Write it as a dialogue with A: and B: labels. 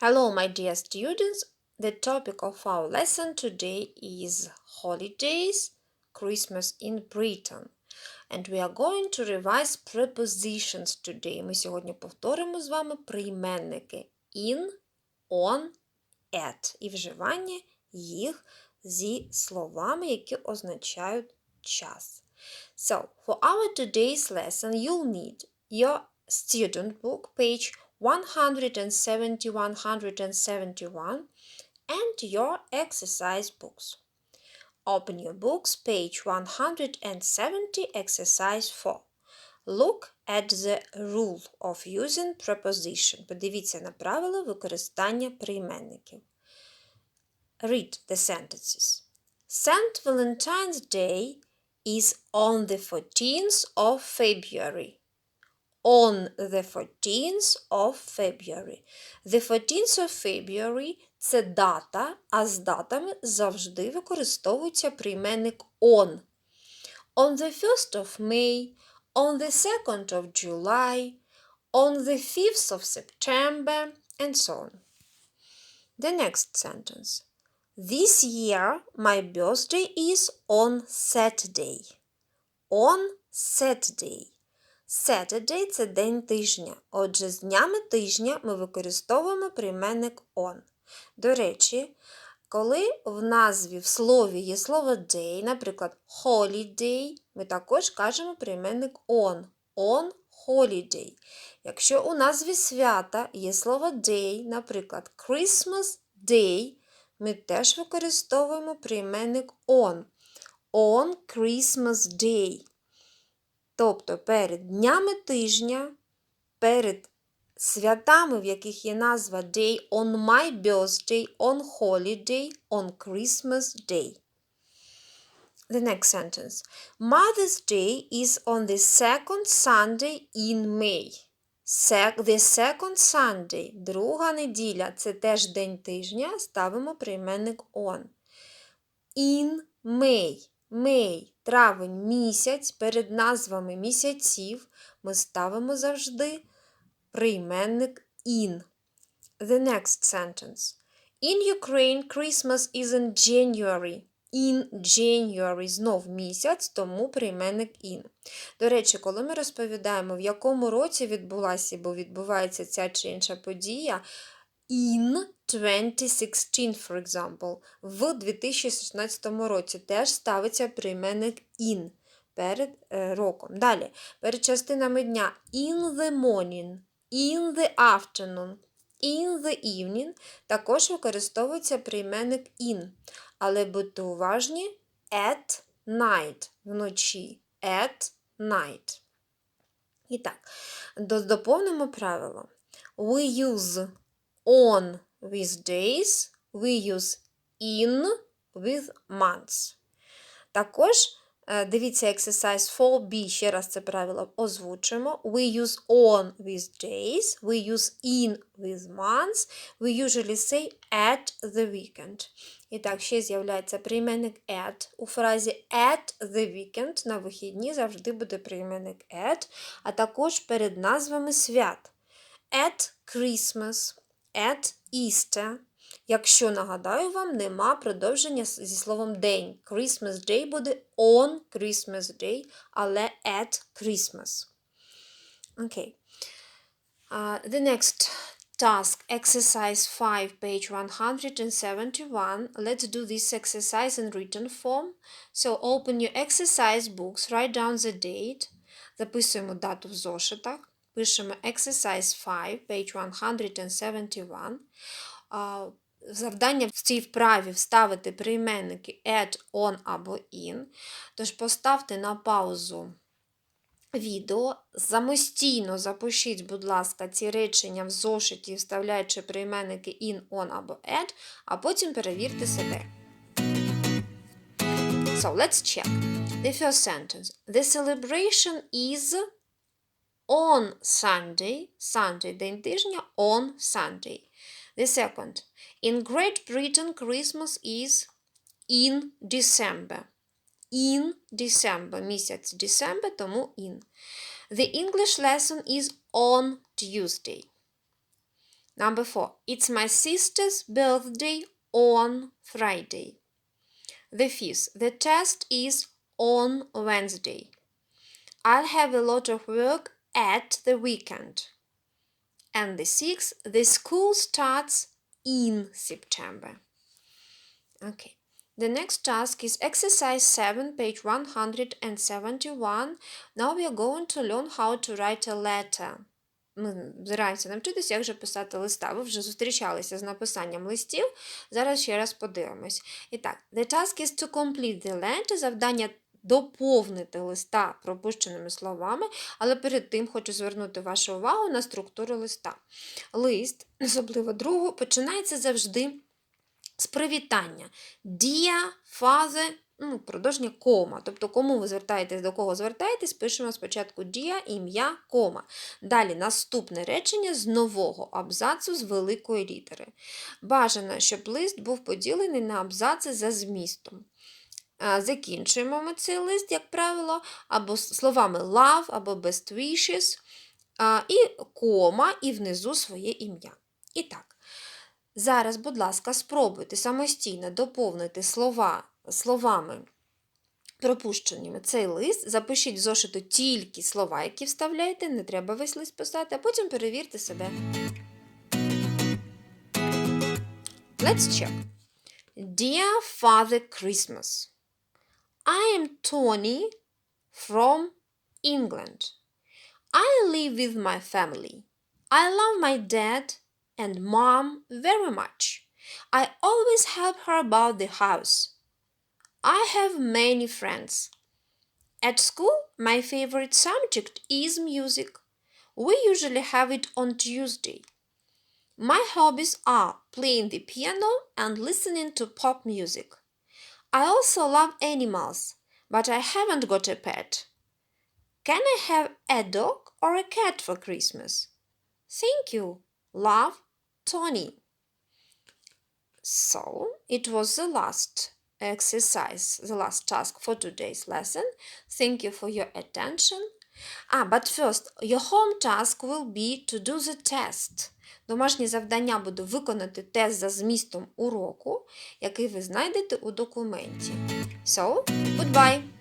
A: Hello, my dear students. The topic of our lesson today is holidays, Christmas in Britain. And we are going to revise prepositions today. Ми сьогодні повторимо з вами прийменники in, on, at і вживання їх зі словами, які означають час. So, for our today's lesson, you'll need your student book, page 170, 171, and your exercise books. Open your books, page 170, exercise 4. Look at the rule of using preposition. Подивіться на правила використання прийменників. Read the sentences. St. Valentine's Day is on the 14th of February. On the 14th of February. The 14th of February – це дата, а з датами завжди використовується прийменник on. On the 1st of May, on the 2nd of July, on the 5th of September, and so on. The next sentence. This year my birthday is on Saturday. On Saturday. Saturday – це день тижня. Отже, з днями тижня ми використовуємо прийменник on. До речі, коли в назві, в слові є слово day, наприклад, holiday, ми також кажемо прийменник on. On holiday. Якщо у назві свята є слово day, наприклад, Christmas day, ми теж використовуємо прийменник on. On Christmas day. Тобто перед днями тижня, перед святами, в яких є назва day, on my birthday, on holiday, on Christmas day. The next sentence. Mother's Day is on the second Sunday in May. The second Sunday, друга неділя, це теж день тижня, ставимо прийменник on. In May. May – травень, місяць, перед назвами місяців ми ставимо завжди прийменник in. The next sentence. In Ukraine, Christmas is in January. In January. Знов місяць, тому прийменник in. До речі, коли ми розповідаємо, в якому році відбулася, бо відбувається ця чи інша подія, in 2016, for example, в 2016 році теж ставиться прийменник in перед роком. Далі, перед частинами дня in the morning, in the afternoon, in the evening також використовується прийменник in. Але будьте уважні, at night, вночі, at night. І так, доповнимо правило. We use on with days, we use in with months. Також дивіться exercise 4b, ще раз це правило озвучимо. We use on with days, we use in with months, we usually say at the weekend. І так, ще з'являється прийменник at. У фразі at the weekend на вихідні завжди буде прийменник at, а також перед назвами свят. At Christmas, at Easter. Якщо, нагадаю вам, нема продовження зі словом день. Christmas Day буде on Christmas Day, але at Christmas. Okay. The next task, exercise 5, page 171. Let's do this exercise in written form. So open your exercise books, write down the date. Записуємо дату в зошитах. Пишемо exercise 5, page 171. Завдання в цій вправі вставити прийменники at, on або in. Тож поставте на паузу відео, самостійно запишіть, будь ласка, ці речення в зошиті, вставляючи прийменники in, on або at, а потім перевірте себе. So, let's check. The first sentence. The celebration is on Sunday. Sunday – день тижня, on Sunday. The second. In Great Britain, Christmas is in December. In December. Місяць December, тому in. The English lesson is on Tuesday. Number 4. It's my sister's birthday on Friday. The 5th. The test is on Wednesday. I'll have a lot of work at the weekend. And the 6th. The school starts in September. Okay. The next task is exercise 7, page 171. Now we are going to learn how to write a letter. Ми збираємося навчитися, як же писати листа. Ви вже зустрічалися з написанням листів. Зараз ще раз подивимось. І так, the task is to complete the letter. Завдання доповнити листа пропущеними словами, але перед тим хочу звернути вашу увагу на структуру листа. Лист, особливо другу, починається завжди з привітання. Dear father, продовження кома. Тобто, кому ви звертаєтесь, до кого звертаєтесь, пишемо спочатку dear, ім'я, кома. Далі наступне речення з нового абзацу з великої літери. Бажано, щоб лист був поділений на абзаци за змістом. Закінчуємо ми цей лист, як правило, або словами love, або best wishes, і кома, і внизу своє ім'я. І так. Зараз, будь ласка, спробуйте самостійно доповнити словами пропущеними цей лист. Запишіть в зошиту тільки слова, які вставляєте, не треба весь лист писати, а потім перевірте себе. Let's check. Dear Father Christmas, I am Tony from England. I live with my family. I love my dad and mom very much. I always help her about the house. I have many friends. At school, my favorite subject is music. We usually have it on Tuesday. My hobbies are playing the piano and listening to pop music. I also love animals, but I haven't got a pet. Can I have a dog or a cat for Christmas? Thank you. Love, Tony. So, it was the last exercise, the last task for today's lesson. Thank you for your attention. But first, your home task will be to do the test. Домашнє завдання буде виконати тест за змістом уроку, який ви знайдете у документі. So, goodbye!